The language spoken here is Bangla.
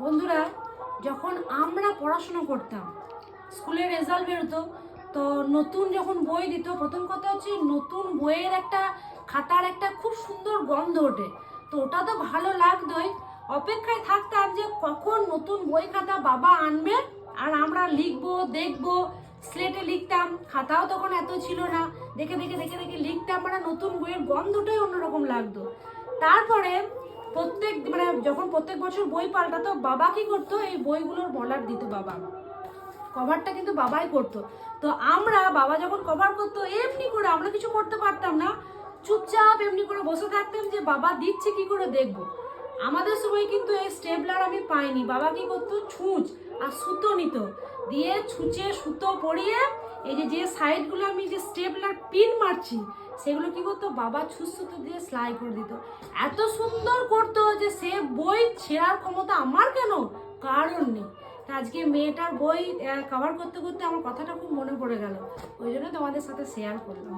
বন্ধুরা, যখন আমরা পড়াশোনা করতাম, স্কুলের রেজাল্ট বেরোতো, তো নতুন যখন বই দিত, প্রথম কথা হচ্ছে নতুন বইয়ের একটা খাতার একটা খুব সুন্দর গন্ধ ওঠে। তো ওটা তো ভালো লাগতোই, অপেক্ষায় থাকতাম যে কখন নতুন বই খাতা বাবা আনবে আর আমরা লিখবো, দেখবো। স্লেটে লিখতাম, খাতাও তখন এত ছিল না, দেখে দেখে দেখে দেখে লিখতাম, মানে নতুন বইয়ের গন্ধটাই অন্যরকম লাগতো। তারপরে যখন প্রত্যেক বছর বই পাল্টাতো, বাবা কি করতো, এই বইগুলোর মলাট দিত বাবা, কভারটা কিন্তু বাবাই করতো। তো বাবা যখন কভার করতো এমনি করে, আমরা কিছু করতে পারতাম না, চুপচাপ এমনি করে বসে থাকতাম যে বাবা দিচ্ছে কি করে দেখবো। আমাদের সময় কিন্তু এই স্টেপলার আমি পাইনি। বাবা কি করতো, ছুঁচ আর সুতো নিত, দিয়ে ছুঁচে সুতো পরিয়ে এই যে সাইডগুলো আমি যে স্টেপলার পিন মারছি সেগুলো কি করতো, বাবা ছুঁচ সুতো দিয়ে সেলাই করে দিত। এত সুন্দর করতো যে সে বই ছেঁড়ার ক্ষমতা আমার কেন, কারণ নেই। আজকে মেয়েটার বই কভার করতে করতে আমার কথাটা খুব মনে পড়ে গেল, ওই জন্য তোমাদের সাথে শেয়ার করলাম।